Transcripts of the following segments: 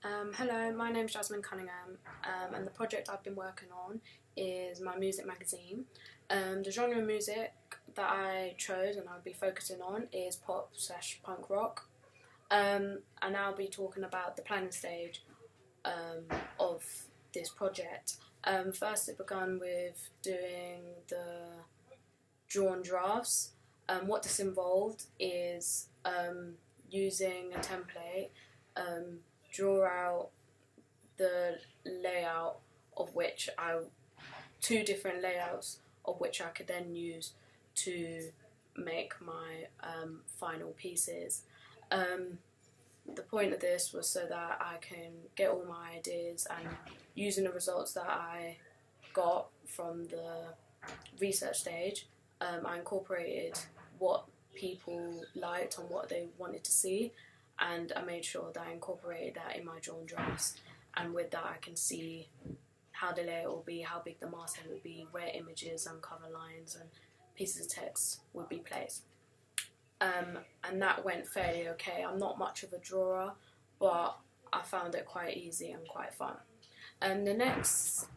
Hello, my name's Jasmine Cunningham, and the project I've been working on is my music magazine. The genre of music that I chose and I'll be focusing on is pop/punk rock, and I'll be talking about the planning stage of this project. First, it began with doing the drawn drafts. What this involved is using a template. Draw out the layout of which two different layouts of which I could then use to make my final pieces. The point of this was so that I can get all my ideas, and using the results that I got from the research stage, I incorporated what people liked and what they wanted to see, and I made sure that I incorporated that in my drawn drafts, and with that I can see how the layout will be, how big the masthead would be, where images and cover lines and pieces of text would be placed. And that went fairly okay. I'm not much of a drawer, but I found it quite easy and quite fun. The next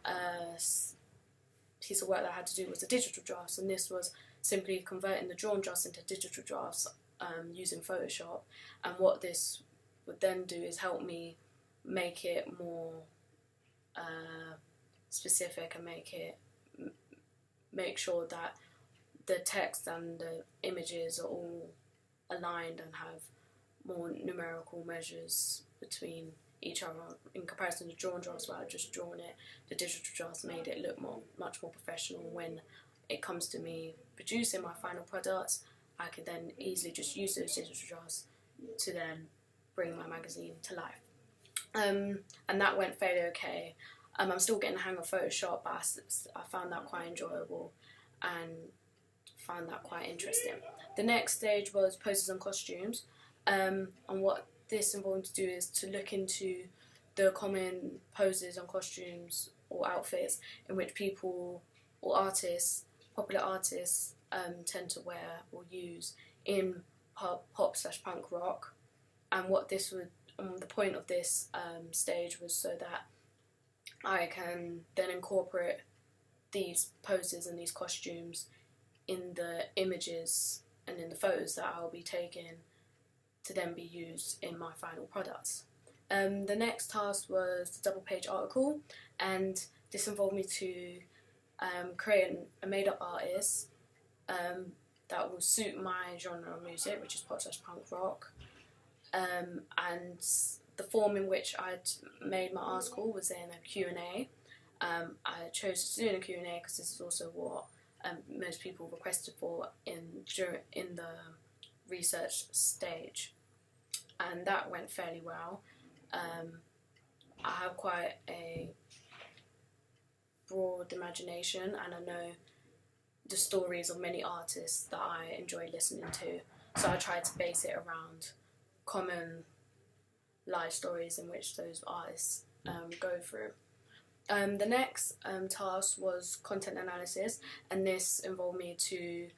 piece of work that I had to do was the digital drafts, and this was simply converting the drawn drafts into digital drafts using Photoshop. And what this would then do is help me make it more specific and make sure that the text and the images are all aligned and have more numerical measures between each other in comparison to drawn drafts where I've just drawn it. The digital drafts made it look much more professional. When it comes to me producing my final products, I could then easily just use those digital drafts to then bring my magazine to life. And that went fairly okay. I'm still getting the hang of Photoshop, but I found that quite enjoyable and found that quite interesting. The next stage was poses and costumes, and what this involved to do is to look into the common poses and costumes or outfits in which people or artists, popular artists, tend to wear or use in pop/punk rock. And what this would, the point of this stage was so that I can then incorporate these poses and these costumes in the images and in the photos that I'll be taking to then be used in my final products. The next task was the double page article, and this involved me to create a made-up artist that will suit my genre of music, which is pop/punk rock. And the form in which I'd made my article was in a Q&A. I chose to do in a Q&A because this is also what most people requested for in the research stage, and that went fairly well. I have quite a broad imagination, and I know the stories of many artists that I enjoy listening to, so I tried to base it around common life stories in which those artists go through. The next task was content analysis, and this involved me to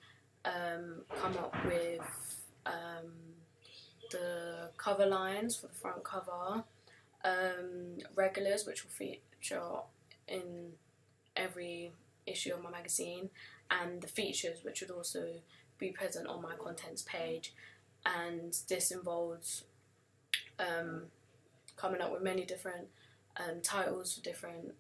come up with the cover lines for the front cover, regulars which will feature in every issue of my magazine, and the features which would also be present on my contents page. And this involves coming up with many different titles for different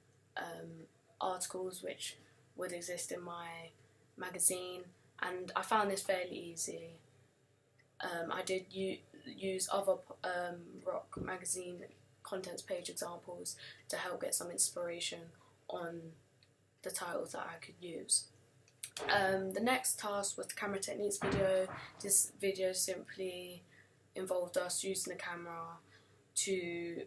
articles which would exist in my magazine, and I found this fairly easy. I did use other rock magazine contents page examples to help get some inspiration on the titles that I could use. The next task was the camera techniques video. This video simply involved us using the camera to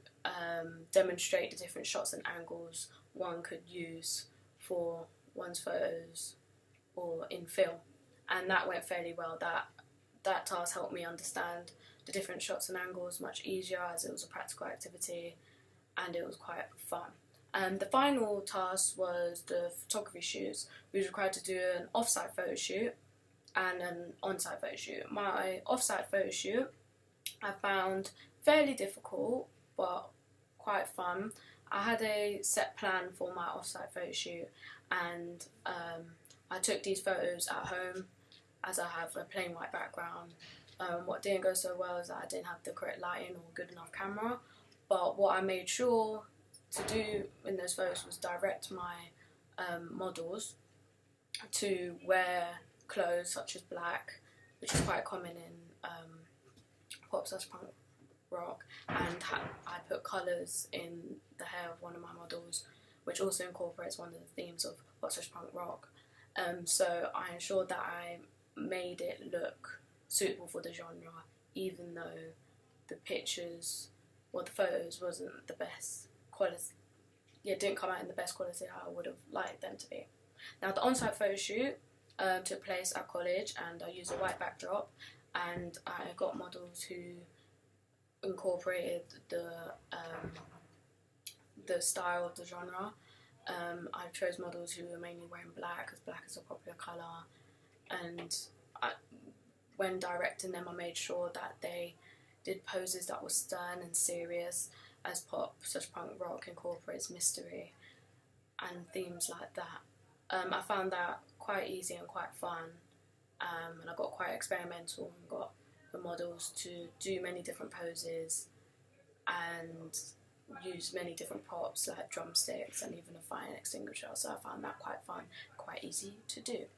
demonstrate the different shots and angles one could use for one's photos or in film, and that went fairly well. That task helped me understand the different shots and angles much easier, as it was a practical activity and it was quite fun. The final task was the photography shoots. We were required to do an off-site photo shoot and an on-site photo shoot. My off-site photo shoot I found fairly difficult but quite fun. I had a set plan for my off-site photo shoot, and I took these photos at home as I have a plain white background. What didn't go so well is that I didn't have the correct lighting or good enough camera, but what I made sure to do in those photos was direct my models to wear clothes such as black, which is quite common in pop/punk rock, and I put colours in the hair of one of my models, which also incorporates one of the themes of pop/punk rock. So I ensured that I made it look suitable for the genre, even though the pictures, well, the photos wasn't the best quality. Yeah, didn't come out in the best quality I would have liked them to be. Now, the on-site photo shoot took place at college, and I used a white backdrop, and I got models who incorporated the style of the genre. I chose models who were mainly wearing black, because black is a popular colour, and when directing them, I made sure that they did poses that were stern and serious, as pop/punk rock incorporates mystery and themes like that. I found that quite easy and quite fun, and I got quite experimental and got the models to do many different poses and use many different props like drumsticks and even a fire extinguisher, so I found that quite fun, quite easy to do.